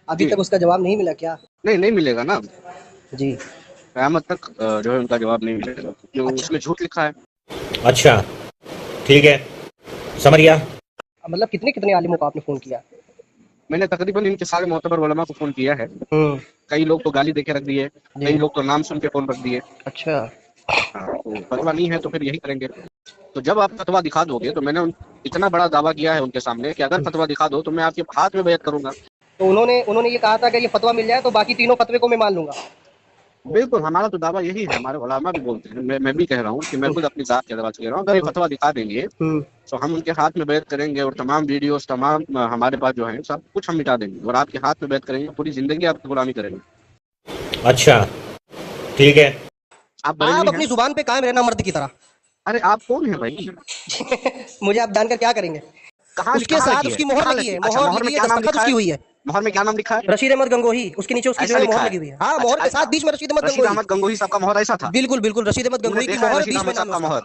ابھی جی तक उसका जवाब नहीं मिला क्या? नहीं मिलेगा ना। जी। कयामत तक जो है उनका जवाब नहीं मिलेगा क्योंकि अच्छा, उसमें झूठ लिखा है। अच्छा ठीक है, समझ गया। मतलब कितने कितने आलिमों को आपने फोन किया? मैंने तकरीबन इनके सारे मोतबर उलमा को फोन किया है। कई लोग तो गाली देके रख दिए, जी। कई लोग तो नाम सुन के फोन रख दिए। अच्छा। हाँ, तो फतवा नहीं है तो फिर यही करेंगे। तो जब आप फतवा दिखा दोगे तो मैंने इतना बड़ा दावा किया है उनके सामने कि अगर फतवा दिखा दो तो मैं आपके हाथ में बैत करूंगा। तो उन्होंने ये कहा था कि ये फतवा मिल जाए तो बाकी तीनों फतवे को मैं मान लूंगा। बिल्कुल, हमारा तो दावा यही है, हमारे उलमा भी बोलते हैं, मैं भी कह रहा हूँ कि मैं खुद अपनी जात के अदवा से कह रहा हूँ, अगर ये फतवा दिखा देंगे तो हम उनके हाथ में बैत करेंगे और तमाम वीडियोस तमाम हमारे पास जो है सब कुछ हम मिटा देंगे और आपके हाथ में बैत करेंगे, पूरी जिंदगी आपकी गुलामी करेंगे। अच्छा ठीक है। आप आप बरेलवी हैं? अपनी जुबान पे कायम रहना मर्द की तरह। अरे आप कौन है भाई? मुझे आप जानकर क्या करेंगे? उसके कहाँ साथ लगी है? उसकी मोहर कहाँ लगी है, अच्छा, मोहर मोहर लगी में है, क्या नाम दस्तखत लिखा है? उसकी हुई है। मोहर में क्या नाम लिखा है? रशीद अहमद गंगोही, उसके नीचे उसकी जो ऐसा है लिखा मोहर है? लगी हुई है। हाँ, अच्छा, मोहर के साथ बीच में रशीद अहमद रशीद गंगोही। अहमद गंगोही साहब का मोहर ऐसा था? बिल्कुल बिल्कुल, रशीद अहमद तुमने गंगोही की देखा है मोहर रशीद बीच में अहमद नाम साहब है का उसका। मोहर?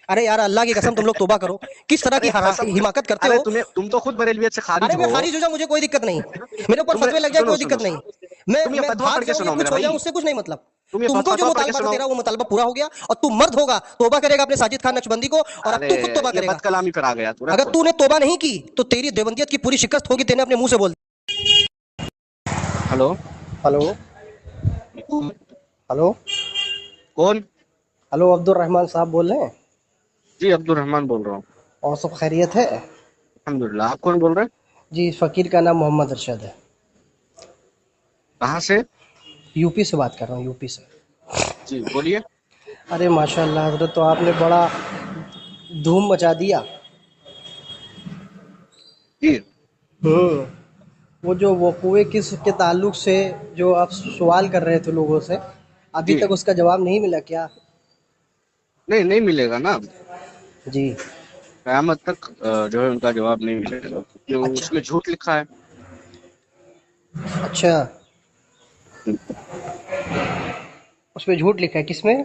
अरे यार, अल्लाह की कसम, तुम लोग तौबा करो। किस तरह की अरे कसम, हिमाकत करते अरे हो। तुम तो खुद बरेलवियत से खारिज अरे मैं हो। खारिज हो जाऊं, मुझे कोई दिक्कत नहीं। मेरे ऊपर तुमने फतवे लग जाए, सुनो कोई सुनो दिक्कत नहीं। तुम ये मैं फतवा भाग पढ़ के जाऊं या सुनाओ कुछ मेरा हो भाई, जाऊं, उससे कुछ नहीं मतलब। तुम ये तुमको जो फतवा पढ़ के मुतालबा सुनाओ। तेरा वो मुतालबा पूरा हो गया और तू मर्द होगा, तौबा करेगा अपने साजिद खान नक्शबंदी को, और अब अरे तू खुद तौबा ये करेगा। बद कलामी पर आ गया तू, अगर रखो। तूने तौबा नहीं की तो तेरी देवंदियत की पूरी शिकस्त होगी, तेने अपने मुंह से बोल। Hello, hello. हेलो। कौन? हेलो, अब्दुल रहमान साहब बोल रहे हैं? जी अब्दुल रहमान बोल रहा हूँ। और सब खैरियत है? अल्हम्दुलिल्लाह। आप कौन बोल रहे हैं? जी, फ़कीर का नाम मोहम्मद अरशद है। कहाँ से? यूपी से बात कर रहा हूँ, यूपी से। जी बोलिए। अरे माशाल्लाह हज़रत, तो आपने बड़ा धूम मचा दिया। जी वो कुएं किस के ताल्लुक से जो आप सवाल कर रहे थे लोगों से, अभी जी तक उसका जवाब नहीं मिला क्या? नहीं मिलेगा ना। जी। कयामत तक जो है उनका जवाब नहीं मिलेगा क्योंकि अच्छा। उसमें झूठ लिखा है। अच्छा, उसमें झूठ लिखा है? किसमें?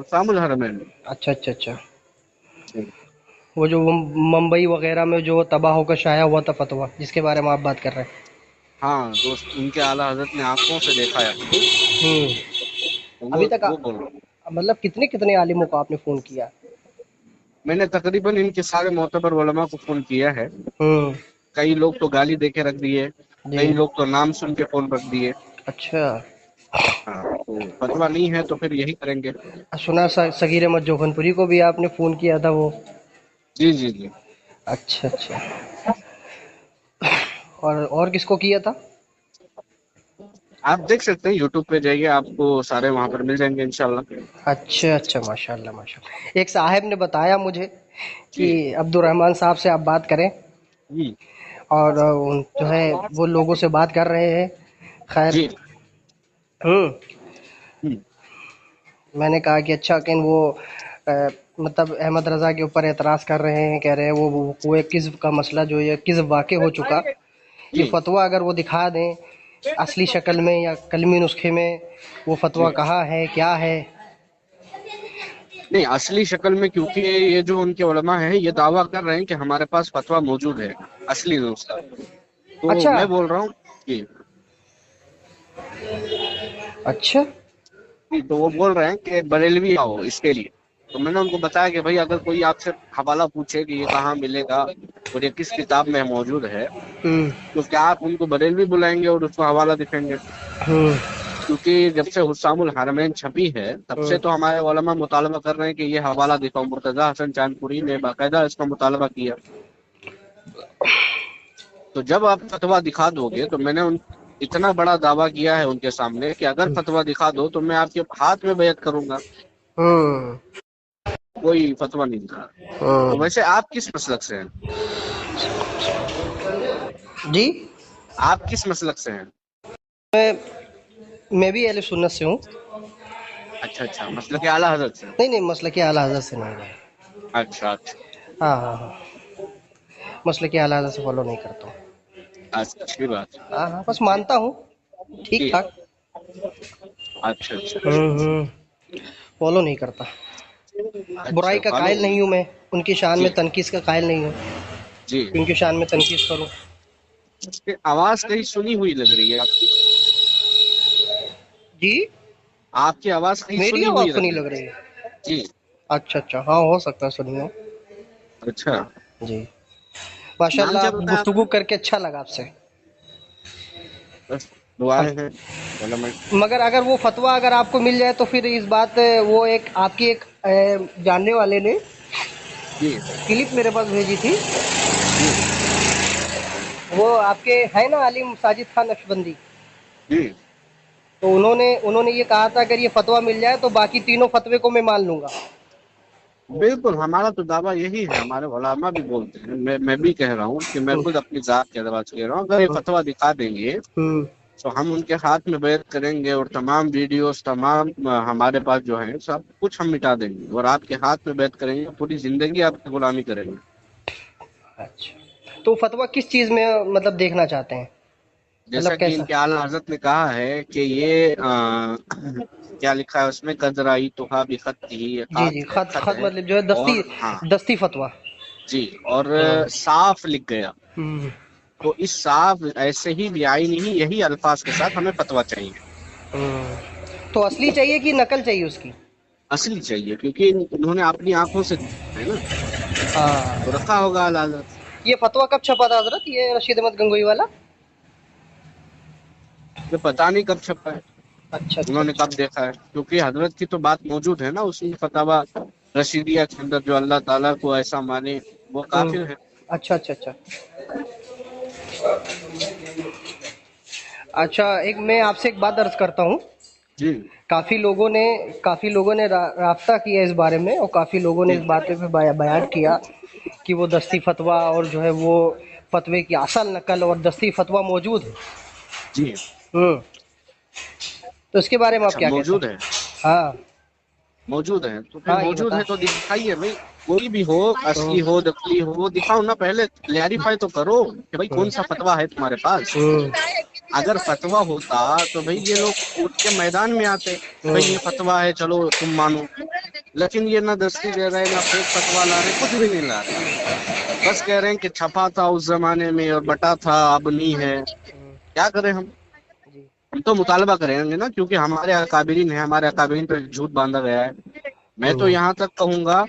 सामुल हरमैन। अच्छा अच्छा अच्छा। वो जो मुंबई वगैरह में जो तबाह होकर शाया हुआ था फतवा, जिसके बारे में आप बात कर रहे हाँ दोस्त, उनके आला हजरत ने आंखों से देखा है, हैं। तो अभी तक वो बोल रहा हूँ। मतलब कितने कितने आलिमों को आपने फ़ोन किया? मैंने तकरीबन इनके सारे मोतबर उलमा को फोन किया है। हम्म। कई लोग तो गाली देके रख दिए, जी। कई लोग तो नाम सुन के फोन रख दिए। अच्छा। हाँ, तो फतवा नहीं है तो फिर यही करेंगे। सुना सगीर अहमद जोखनपुरी को भी आपने फ़ोन किया था वो? जी जी जी। अच्छा अच्छा। और किसको किया था? आप देख सकते हैं, यूट्यूब पे जाइए, आपको सारे वहां पर मिल जाएंगे इंशाल्लाह। अच्छा अच्छा, माशाल्लाह माशाल्लाह। एक साहब ने बताया मुझे कि जी अब्दुल रहमान साहब से आप बात करें, जी और जो है वो लोगों से बात कर रहे हैं। खैर। जी। हम्म, मैंने कहा कि अच्छा, कि वो मतलब अहमद रज़ा के ऊपर एतराज़ कर रहे हैं, कह रहे हैं वो एक किज़्ब का मसला जो है किज़्ब वाक़ हो चुका। ये जी फतवा अगर वो दिखा दें असली शक्ल में या कलमी नुस्खे में, वो फतवा जी। कहाँ है, क्या है? नहीं, असली शक्ल में, क्योंकि ये जो उनके उलमा हैं ये दावा कर रहे हैं कि हमारे पास फतवा मौजूद है असली नुस्खा। तो अच्छा मैं बोल रहा हूँ कि अच्छा। तो वो बोल रहे हैं कि बरेलवी आओ इसके लिए। तो मैंने उनको बताया कि भाई अगर कोई आपसे हवाला पूछे कि ये कहाँ मिलेगा और ये किस किताब में मौजूद है, हम्म तो क्या आप उनको बरेलवी बुलाएंगे और उसको हवाला दिखाएंगे? हम्म क्योंकि जब से हुस्सामुल हरमैन छपी है तब से हम्म। तो हमारे उलमा मुतालबा कर रहे हैं कि ये हवाला दिखाओ। मुर्तजा हसन चांदपुरी ने बाकायदा इसका मुतालबा किया। तो जब आप फतवा दिखा दोगे तो मैंने इतना बड़ा दावा किया है उनके सामने कि अगर फतवा दिखा दो तो मैं आपके हाथ में बैत करूंगा। हम्म कोई फतवा नहीं दिखा। तो हम्म। वैसे आप किस मसलक से हैं? जी। आप किस मसलक से हैं? मैं भी अहले सुन्नत से हूँ। अच्छा अच्छा, मसलक आला हजरत से। नहीं नहीं, मसलक आला हज़रत से नहीं है। अच्छा अच्छा। हाँ हाँ हाँ, मसलक आला हज़रत से फॉलो नहीं करता हूँ। अच्छा, अच्छी बात है। हाँ हाँ, बस मानता हूँ, ठीक जी। ठाक। अच्छा अच्छा। फॉलो नहीं करता। बुराई अच्छा, का फॉलो। कायल नहीं हूँ मैं, उनकी शान जी में तनकीस का कायल नहीं हूँ जी। कि उनकी शान में तनकीस करूँ। कि आवाज कहीं सुनी हुई लग रही है आपकी। जी, आपकी आवाज कहीं मेरी सुनी आवाज हुई सुनी लग लग रही रही है? है। जी। अच्छा अच्छा, हाँ हो सकता है सुनी हो। अच्छा, जी, नाम माशाल्लाह, क्या आप बताया गुफ्तगू आपने? करके अच्छा लगा आपसे। बस दुआएं हम हैं डेवलपमेंट। मगर अगर वो फतवा अगर आपको मिल जाए तो फिर इस बात, वो एक आपकी एक जानने वाले ने जी क्लिप मेरे पास भेजी थी। जी वो आपके है ना आलिम साजिद खान नक्शबंदी, जी। तो उन्होंने उन्होंने ये कहा था अगर ये फतवा मिल जाए तो बाकी तीनों फतवे को मैं मान लूंगा। बिल्कुल, हमारा तो दावा यही है, हमारे उलमा भी बोलते हैं, मैं भी कह रहा हूँ कि मैं हम्म खुद अपनी जात के अदवाज से कह रहा हूँ, अगर ये फतवा दिखा देंगे हम्म, तो हम उनके हाथ में बैत करेंगे और तमाम वीडियोस तमाम हमारे पास जो है सब कुछ हम मिटा देंगे और आपके हाथ में बैत करेंगे, पूरी जिंदगी आपकी गुलामी करेंगे। अच्छा, तो फतवा किस चीज में मतलब देखना चाहते हैं, जैसा मतलब कि कैसा? इनके आला हजरत ने कहा है कि ये क्या लिखा है उसमें, कजराई तुहा भी खत ही जी खत जी, है, खत खत खत है। मतलब जो है दस्ती, और हाँ दस्ती फतवा। जी, और हम्म साफ लिख गया। हम्म तो इस साफ ऐसे ही बेआईनी ही यही अल्फाज के साथ हमें फतवा चाहिए। तो असली चाहिए कि नकल चाहिए उसकी? असली चाहिए, क्योंकि इन्होंने अपनी आंखों से देखा है ना, तो हाँ, रखा होगा आला हजरत। ये फतवा कब छपा था हजरत, ये रशीद अहमद गंगोई वाला? ये पता नहीं कब छपा है, अच्छा अच्छा उन्होंने अच्छा। कब देखा है, क्योंकि हजरत की तो बात मौजूद है ना उसी फतवा रशीदिया के अंदर, जो अल्लाह ताला को ऐसा माने वो काफिर है। अच्छा अच्छा अच्छा। अच्छा, एक मैं आपसे एक बात अर्ज करता हूँ। जी काफ़ी लोगों ने राब्ता किया इस बारे में, और काफ़ी लोगों ने जी इस बात पे बयान किया कि वो दस्ती फतवा और जो है वो फतवे की असल नकल और दस्ती फतवा मौजूद है। जी। हम्म, तो इसके बारे में आप अच्छा, क्या कहते मौजूद हैं? है। हाँ मौजूद है तो फिर हाँ, ये मौजूद बता। है तो दिखाइए भाई, कोई भी हो, हम्म असली हो नकली हो, दिखाओ ना, पहले क्लैरिफाई तो करो कि भाई हम्म कौन सा फतवा है तुम्हारे पास। हम्म अगर फतवा होता तो भाई ये लोग उठ के मैदान में आते कि भाई हम्म ये फतवा है, चलो तुम मानो। लेकिन ये ना दस्ती दे रहे, ना फेक फतवा ला रहे, कुछ भी नहीं ला रहे, बस कह रहे हैं कि छपा था उस जमाने में और बटा था, अब नहीं है। क्या करें जी हम तो मुतालबा करेंगे ना, क्योंकि हमारे अकाबिरीन है, हमारे अकाबिरीन पे झूठ बांधा गया है। मैं तो हम्म यहाँ तक कहूंगा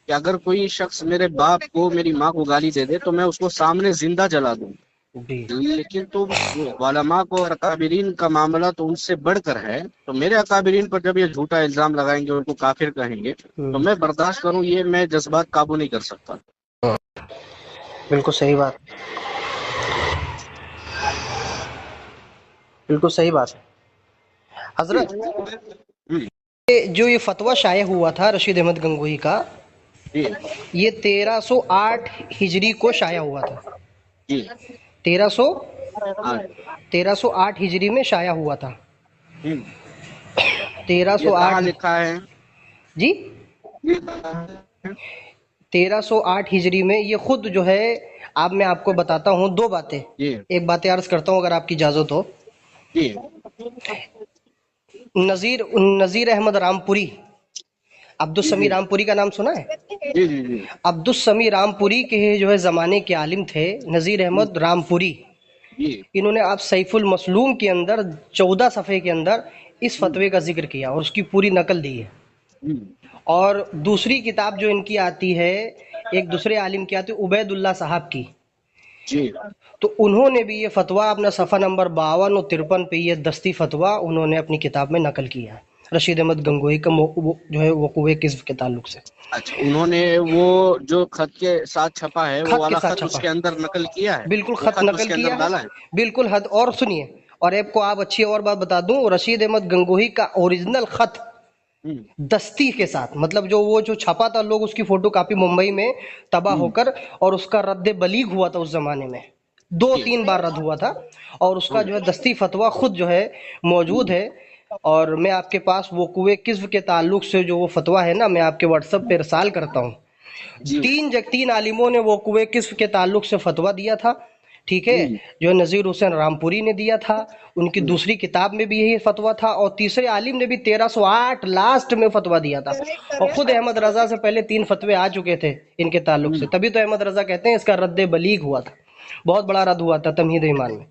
कि अगर कोई शख्स मेरे बाप को, मेरी माँ को गाली दे दे तो मैं उसको सामने जिंदा जला दूं। जी लेकिन तो वालमा को और अकाबिरीन का मामला तो उनसे बढ़कर है, तो मेरे अकाबिरीन पर जब ये झूठा इल्जाम लगाएंगे, उनको काफिर कहेंगे, तो हम्म, मैं बर्दाश्त करूं, ये मैं जज्बात काबू नहीं कर सकता। बिल्कुल सही बात, बिल्कुल सही बात है जी हजरत। हम्म, जो ये फतवा शाया हुआ था रशीद अहमद गंगोही का, जी ये 1308 हिजरी को शाया हुआ था। जी। 1300 हाँ। 1308 हिजरी में शाया हुआ था। हम्म, ये कहाँ 1308, लिखा है? जी, ये कहाँ है? 1308 हिजरी में ये खुद जो है, अब मैं आपको बताता हूँ दो बातें। जी एक बातें अर्ज करता हूँ अगर आपकी इजाज़त हो। जी नज़ीर नज़ीर अहमद रामपुरी, अब्दुल जी समी रामपुरी का नाम सुना है? जी जी जी अब्दुल समी रामपुरी के जो है ज़माने के आलिम थे नज़ीर जी अहमद रामपुरी। जी। इन्होंने आप सैफुल मसलूम के अंदर 14 सफ़े के अंदर इस फतवे का जिक्र किया और उसकी पूरी नकल दी है। हम्म, और दूसरी किताब जो इनकी आती है, एक दूसरे आलिम की आती है उबैदुल्ला साहब की, जी तो उन्होंने भी ये फतवा अपना सफ़ा नंबर 52 और 53 पे ये दस्ती फतवा उन्होंने अपनी किताब में नकल किया है रशीद अहमद गंगोही का जो है वक़ूए किस्म के ताल्लुक से। अच्छा, उन्होंने वो जो खत के साथ छपा है वो खत के वाला साथ खत छपा, उसके अंदर नकल किया है, बिल्कुल वो खत खत नकल उसके किया अंदर है, डाला है। बिल्कुल हद। और सुनिए, और आपको आप अच्छी और बात बता दूं, रशीद अहमद गंगोही का ओरिजिनल खत हम्म, दस्ती के साथ, मतलब जो वो जो छपा था, लोग उसकी फोटो कापी मुंबई में तबाह हम्म, होकर, और उसका रद्द बलीग हुआ था उस जमाने में, दो जी, तीन बार रद्द हुआ था, और उसका हम्म, जो है दस्ती फतवा खुद जो है मौजूद हम्म, है। और मैं आपके पास वो कुए किस्म के ताल्लुक से जो वो फतवा है ना, मैं आपके व्हाट्सएप पे इरसाल करता हूँ। जी, तीन आलिमों ने वो कुए किस्म के ताल्लुक से फतवा दिया था, ठीक है? हम्म, जो नज़ीर हुसैन रामपुरी ने दिया था, उनकी हम्म, दूसरी किताब में भी यही फतवा था, और तीसरे आलिम ने भी 1308 लास्ट में फतवा दिया था। और खुद अहमद रजा से पहले तीन फतवे आ चुके थे इनके ताल्लुक से, हम्म, तभी तो अहमद रजा कहते हैं इसका रद्द बलीग हुआ था। बहुत बड़ा रद्द हुआ था तमहीद ईमान में।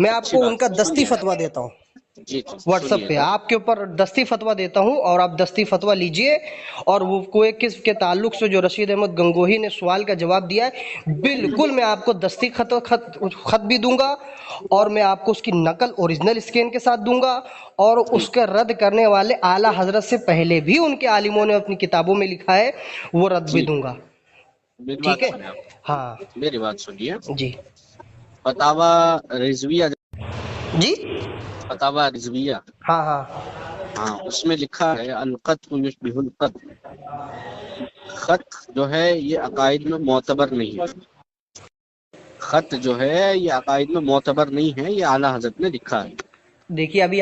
मैं अच्छी आपको बात उनका है, दस्ती सुनिए फतवा देता हूँ जी जी व्हाट्सएप सुनिए पे, जरा। आपके ऊपर दस्ती फतवा देता हूँ और आप दस्ती फतवा लीजिए। और वो कोई किस के ताल्लुक से जो रशीद अहमद गंगोही ने सवाल का जवाब दिया है, बिल्कुल मैं आपको दस्ती खत भी दूंगा, और मैं आपको उसकी नकल ओरिजिनल स्कैन के साथ दूंगा, और जी उसका रद्द करने वाले आला हजरत से पहले भी उनके आलिमों ने अपनी किताबों में लिखा है, वो रद्द भी जी दूंगा। मेरी ठीक बात है। सुनिए आप, हाँ मेरी बात सुनिए। जी। फतावा रिजविया, जी। फतावा रिजविया, हाँ हाँ। हाँ उसमें लिखा है अलक़त्ल युशबिहुल क़त्ल, खत जो है ये अकायद में मोतबर नहीं है, खत जो है ये अकायद में मोतबर नहीं है, ये आला हजरत ने लिखा है। देखिए अभी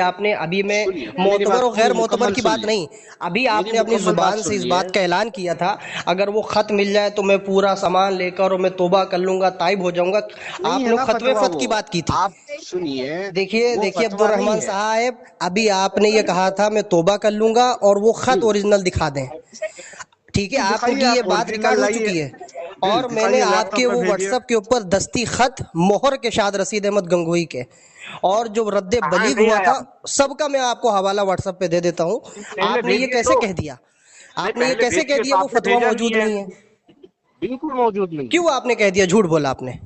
मैं सुनिए मेरी मोतबर बात, और गैर मोतबर मुकम्मल की बात सुनिए, नहीं, अभी मेरी आपने अपनी मुकम्मल बात जुबान से इस सुनिए। बात का ऐलान किया था, अगर वो खत मिल जाए तो मैं पूरा सामान लेकर और मैं तौबा कर लूंगा, ताइब हो जाऊंगा। नहीं है आपने ना खतवे फतवा फत वो, की बात की थी। आप सुनिए, देखिए वो देखिए फतवा नहीं अब्दुर्रहमान है। साहब, अभी आपने ये कहा था मैं तौबा कर लूंगा और वो खत ओरिजिनल दिखा दें। ठीक है, जी दिखाइए, आपकी ये आप बात ओरिजिनल रिकॉर्ड हो लाइए, चुकी है। जी और मैंने दिखाइए, आपके लैपटॉप पे वो भेजिए। व्हाट्सएप के ऊपर दस्ती खत मोहर के शाद रसीद अहमद गंगोही के, और जो रद्द हाँ बलीग नहीं हुआ आया, था, सबका मैं आपको हवाला व्हाट्सएप पे दे देता हूँ। पहले आपने ये भेजिए कैसे तो, कह दिया, नहीं आपने ये पहले कैसे कह भेजिए, दिया तो वो आपने फतवा भेजा नहीं मौजूद है, नहीं है? बिल्कुल मौजूद नहीं है। क्यों आपने कह दिया, झूठ बोला आपने?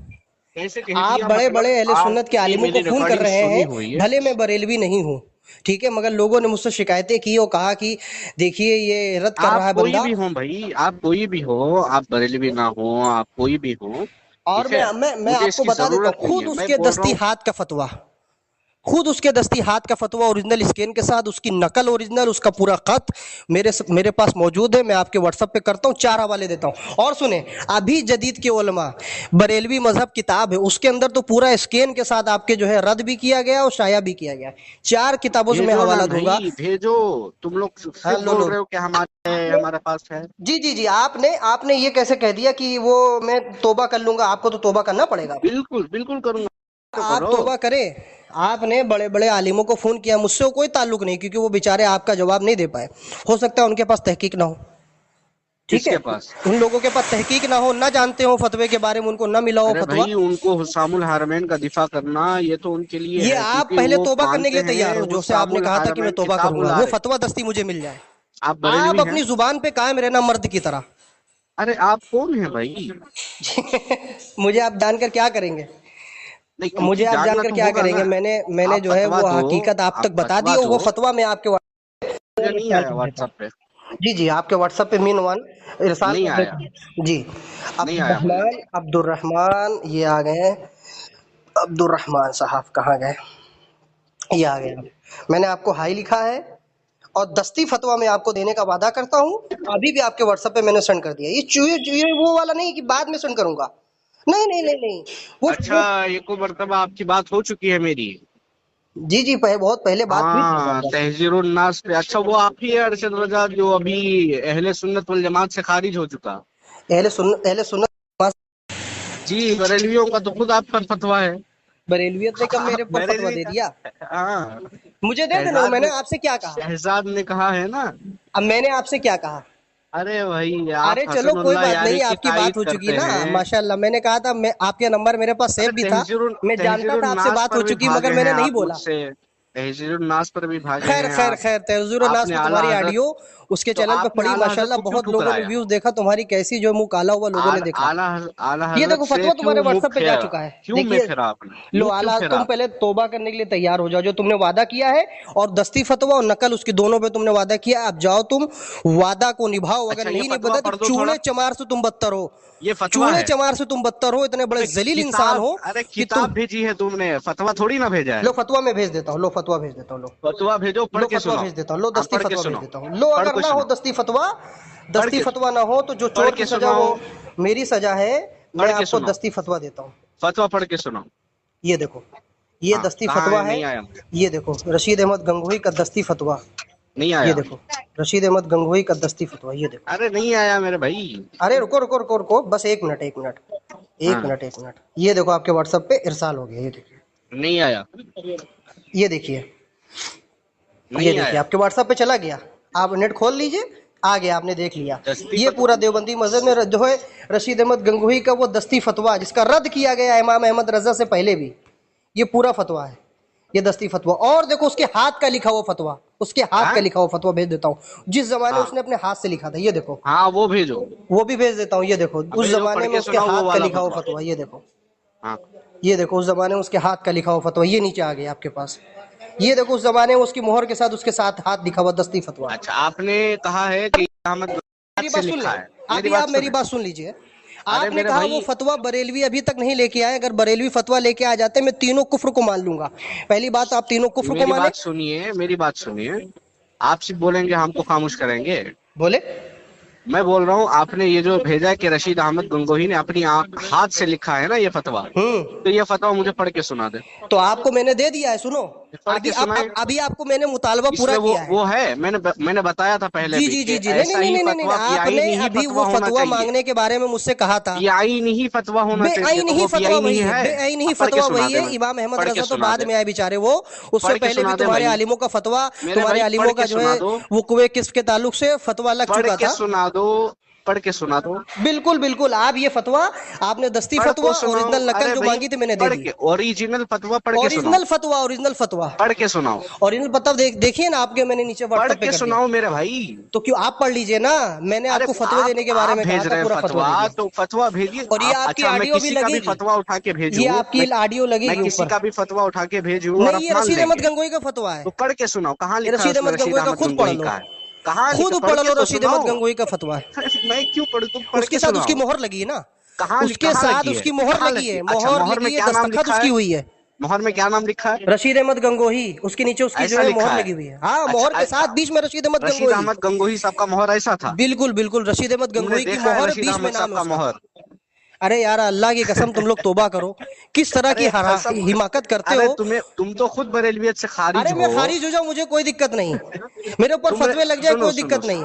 कैसे कह आप दिया बड़े मतलब, बड़े अहले सुन्नत के आपने आलिमों को मेरी फोन कर रिकॉर्डिंग रहे सुनी हैं, हुई है। भले मैं बरेलवी नहीं हूँ, ठीक है, मगर लोगों ने मुझसे शिकायतें की और कहा कि देखिए ये रद्द कर रहा आप है कोई बंदा। भी हो भाई, आप कोई भी हो, आप बरेलवी ना हो, आप कोई भी हो, और ठीक है, मैं मुझे आपको इसकी बता देता जरूरत हूँ, नहीं खुद है, मैं उसके बोल रहा दस्ती हूँ। हाथ का फतवा, खुद उसके दस्ती हाथ का फतवा ओरिजिनल स्कैन के साथ, उसकी नकल ओरिजिनल, उसका पूरा खत मेरे पास मौजूद है। मैं आपके व्हाट्सएप पे करता हूँ, 4 हवाले देता हूँ। और सुने, अभी जदीद के उलमा बरेलवी मजहब किताब है, उसके अंदर तो पूरा स्कैन के साथ आपके जो है रद्द भी किया गया और शाया भी किया गया। 4 किताबों से मैं भेजो ना हवाला दूंगा। भाई, भेजो। तुम लोग हाँ सिर्फ लो बोल लो। रहे हो कि हमारे है, आपने हमारे पास है। जी जी जी, आपने ये कैसे कह दिया कि वो मैं तौबा कर लूंगा? आपको तो तौबा करना पड़ेगा। बिल्कुल बिल्कुल करूंगा, तो आप करो। तौबा करें। आपने बड़े बड़े आलिमों को फोन किया, मुझसे कोई ताल्लुक नहीं, क्योंकि वो बेचारे आपका जवाब नहीं दे पाए। हो सकता है उनके पास तहकीक ना हो। ठीक है, किसके पास? उन लोगों के पास तहकीक ना हो, ना जानते हो फतवे के बारे में, उनको ना मिला हो अरे फतवा। भाई, उनको हुस्सामुल हरमैन का दिफा करना ये तो उनके लिए ये है, आप क्योंकि पहले वो तौबा करने के मानते लिए तैयार हैं हो, जो से आपने हुस्सामुल कहा था कि मैं हरमैन तौबा करूंगा, किताबुल वो आरिफ। फतवा दस्ती मुझे मिल जाए। आप आप बरेलवी हैं? अपनी जुबान पे कायम रहना मर्द की तरह। अरे आप कौन है भाई? मुझे आप जानकर क्या करेंगे? नहीं, क्योंकि मुझे आप जानना जानकर तो क्या होगा करेंगे? ना। मैंने आप जो है फतवा वो दो, हकीकत आप आप तक बता दी, फतवा और दो। वो फतवा मैं आपके मुझे नहीं इरसाल आया कर देता व्हाट्सएप पे, हूँ। जी जी, आपके व्हाट्सएप पे मीन वन इरसाल नहीं कर आया, देता हूँ जी। नहीं आया मुझे। अब्दुर्रहमान ये आ गए। अब्दुर्रहमान साहब कहाँ गए? ये आ गया। मैंने आपको हाई लिखा है, और दस्ती फतवा मैं आपको देने का वादा करता हूँ। अभी भी आपके व्हाट्सएप पे मैंने सेंड कर दिया। ये चूहे ये वो वाला नहीं कि बाद में सेंड करूंगा, नहीं नहीं नहीं नहीं। अच्छा, वो एक को मरतबा आपकी बात हो चुकी है मेरी। जी जी, बहुत पहले बात हुई थी हाँ, हमारी। तहजीरुन नास पे। अच्छा, वो आप ही है अरशद रजा, जो अभी अहले सुन्नत वल जमात से खारिज हो चुका? अहले सुन्नत जी, बरेलवियों का तो खुद आप पर फतवा है। बरेलवियत ने कब आप मेरे पर फतवा बरेलवी दे का, दिया? हाँ, मुझे दे देने दो, शहजाद मैंने आपसे क्या कहा? शहजाद ने कहा है ना। अब मैंने आपसे क्या कहा? अरे भाई, आप अरे चलो कोई हसनुल्लाह बात यारी नहीं, की आपकी बात तायद हो चुकी करते ना, हैं। माशाल्लाह। मैंने कहा था, मैं आपके नंबर मेरे पास सेव अरे भी था, मैं जानता तहजीरुन था आपसे नास बात हो पर भी चुकी, मगर भागे मैंने हैं नहीं आप बोला। मुझसे, तहजीरुन नास पर भी भागे खैर हैं खैर आप। खैर, तहज़ुर नास आपने में आला तुम्हारी हजरत, ऑडियो उसके तो चैनल पे आपने पड़ी, आला हजरत माशाल्लाह को क्यों बहुत लोगों ने ठुकराया? व्यूज देखा, तुम्हारी कैसी जो मुंह काला हुआ लोगों ने देखा। आला आला ये हजरत देखो से फतवा क्यों तुम्हारे मुंह व्हाट्सएप पे जा फेरा, चुका है, क्यों में देखिए। फेरा आपने, लो मुंह क्यों आला, फेरा तुम आपने? पहले तौबा करने के लिए तैयार हो जाओ, जो तुमने वादा किया है, और दस्ती फतवा और नकल उसकी दोनों पे तुमने वादा किया है। अब जाओ तुम वादा को निभाओ, अगर अच्छा, ये नहीं फतवा निभाते तो पढ़ दो थोड़ा। चूड़े चमार से तुम बदतर हो। ये फतवा चूड़े है? चमार से तुम बदतर हो, इतने बड़े अबे जलील इंसान किताब, हो अरे कि तुम। किताब भेजी है तुमने, फतवा थोड़ी ना भेजा है। लो फतवा मैं भेज देता हूँ, लो फतवा भेज देता हूँ, लो फतवा भेजो, पढ़ लो के फतवा सुनाओ। भेज देता हूँ, लो हाँ, दस्ती पढ़ के फतवा भेज सुनाओ, देता हूँ। लो पढ़ अगर के ना हो सुनाओ, पढ़ दस्ती के फतवा ना हो तो जो पढ़ चोर की के सजा वो सुनाओ, मेरी सजा है। मैं पढ़ के आपको सुनाओ, दस्ती फतवा देता हूँ। फतवा पढ़ के सुनाओ। ये देखो, ये हाँ, दस्ती कहाँ फतवा है? है। नहीं आया, ये देखो रशीद अहमद गंगोही का दस्ती फतवा। नहीं ये आया। देखो रशीद अहमद गंगोही का दस्ती फतवा, ये देखो। अरे नहीं आया मेरे भाई। अरे रुको रुको रुको रुको, बस एक मिनट एक मिनट एक हाँ, मिनट एक मिनट। ये देखो आपके व्हाट्सएप पे इरसाल हो गया, ये देखिए। नहीं आया, ये देखिए, ये नहीं देखिए आया। आपके व्हाट्सएप पे चला गया। आप नेट खोल लीजिए, आ गया, आपने देख लिया। दस्ती ये पूरा देवबंदी मजहब में जो है रशीद अहमद गंगोही का वो दस्ती फतवा जिसका रद्द किया गया इमाम अहमद रजा से पहले भी, ये पूरा फतवा है, ये दस्ती फतवा। और देखो उसके हाथ का लिखा हुआ फतवा, उसके हाथ का लिखा हुआ फतवा भेज देता हूँ, जिस जमाने उसने अपने हाथ से लिखा था, ये देखो। हाँ वो भेजो, वो भी भेज देता हूँ, ये देखो उस जमाने में उसके हाथ का लिखा हुआ फतवा, ये देखो। हाँ ये देखो उस जमाने में उसके हाथ का लिखा हुआ फतवा, ये नीचे आ गया आपके पास। ये देखो उस जमाने में उसकी मोहर के साथ उसके साथ हाथ लिखा हुआ दस्ती फतवा। अच्छा, आपने कहा है कि अहमद मेरी से बात सुन लिखा ले, है। अभी आप मेरी बात सुन लीजिए। आपने मेरे कहा भाई- वो फतवा बरेलवी अभी तक नहीं लेके आए, अगर बरेलवी फतवा लेके आ जाते मैं तीनों कुफ्र को मान लूंगा। पहली बात आप तीनों कुफ्र को मेरी माने। बात सुनिए, मेरी बात सुनिए, आप सिर्फ बोलेंगे हमको खामोश करेंगे? बोले मैं बोल रहा हूँ, आपने ये जो भेजा है कि रशीद अहमद गंगोही ने अपनी हाथ से लिखा है ना ये फतवा, तो ये फतवा मुझे पढ़ के सुना दे। तो आपको मैंने दे दिया है, सुनो पढ़ के सुनाए। अभी आपको मैंने मुतालबा पूरा इसमें किया है। वो है, मैंने बताया था पहले जी भी जी कि जी जी, ऐसा ही नहीं, फतवा कि आपने आईनी ही अभी फतवा वो होना फतवा चाहिए। मांगने के बारे में मुझसे कहा था। ये आईनी ही फतवा होना चाहिए, बेआईन तो ही वो फतवा बेआईनी वही ही है, है। बेआईन ही पढ़ के फतवा सुना वही दे है। मैं। इमाम अहमद पढ़ के रजा तो सुना बाद दे। में आए बेचारे, वो उससे पढ़ के पहले भी सुना दे तुम्हारे भाई। आलिमों का फतवा, मेरे तुम्हारे भाई, आलिमों पढ़ का के जो सुना है दो। वो कुए किस्म के ताल्लुक से फतवा लग पढ़ चुका के था। सुना दो, पढ़ के सुना दो। बिल्कुल बिल्कुल, आप ये फतवा आपने दस्ती पढ़ फतवा को सुनाओ। ओरिजिनल नकल अरे जो भाई, मांगी थी मैंने दे पढ़ दी। के ओरिजिनल फतवा पढ़ के सुनाओ। ओरिजिनल फतवा पढ़ के सुनाओ। ओरिजिनल फतवा देखिए ना, आपके मैंने नीचे पढ़ व्हाट्सएप पे के कर दिया। सुनाओ मेरे भाई। तो क्यों आप पढ़ लीजिए ना, मैंने अरे आपको फतवे देने के बारे आप में कहा भेज था, रहे हैं पूरा फतवा दे फतवा, दिया। तो फतवा भेजिए। और ये आपकी अच्छा, मैं ऑडियो भी किसी का भी लगेगी, फतवा उठा के भेजूं, ये आपकी ऑडियो मैं लगेगी किसी ऊपर। का भी फतवा उठा के भेजूं और नहीं, ये आप मान रशीद अहमद लेंगे, गंगोही का फतवा है। तो पढ़ के सुनाओ। कहाँ ये लिखा है रशीद उसमें अहमद रशीद गंगोही का अहमद खुद पढ़ गंगोही लो, का है? कहाँ खुद लिखा? पढ़ पढ़ लो, के तो रशीद अहमद सुनाओ। गंगोही का फतवा है। मैं क्यों पढ़ूं, तुम पढ़ उसके के साथ उसकी सुनाओ। मोहर लगी है ना, कहाँ उसके कहाँ साथ लगी है? उसकी मोहर कहाँ लगी है, अच्छा, मोहर में लगी है, क्या नाम दस्तखत लिखा उसकी है? हुई है। मोहर में क्या नाम लिखा है? रशीद अहमद गंगोही, उसके नीचे उसकी जो ऐसा है लिखा मोहर है? लगी हुई है। हाँ, अच्छा, मोहर के साथ बीच में रशीद अहमद रशीद गंगोही। अहमद गंगोही साहब का मोहर ऐसा था? बिल्कुल बिल्कुल, रशीद अहमद तुमने गंगोही की देखा है मोहर रशीद बीच में अहमद नाम साहब है का उसका। मोहर? अरे यार, अल्लाह की कसम, तुम लोग तौबा करो, किस तरह की अरे कसम, हिमाकत करते अरे हो। तुम तो खुद बरेलवियत से खारिज अरे हो। मैं खारिज हो जाऊं, मुझे कोई दिक्कत नहीं, मेरे ऊपर फतवे लग जाए, सुनो, कोई सुनो, दिक्कत नहीं।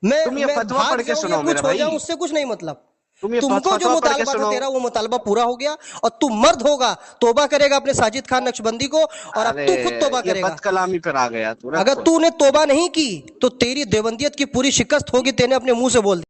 मैं तुम ये फतवा भाग पढ़ के जाऊं या सुनाओ कुछ मेरे हो भाई। जाऊं, उससे कुछ नहीं मतलब। तुम ये तुमको जो फतवा पढ़ के मुतालबा था सुनाओ। तेरा, वो मुतालबा पूरा हो गया, और तू मर्द होगा, तोबा करेगा अपने साजिद खान नक्शबंदी को, और अब अरे तू खुद तोबा ये करेगा। बदकलामी पर आ गया तू। अगर तूने तोबा नहीं की तो तेरी देवबंदियत की पूरी शिकस्त होगी, तेने अपने मुंह से बोल दिया।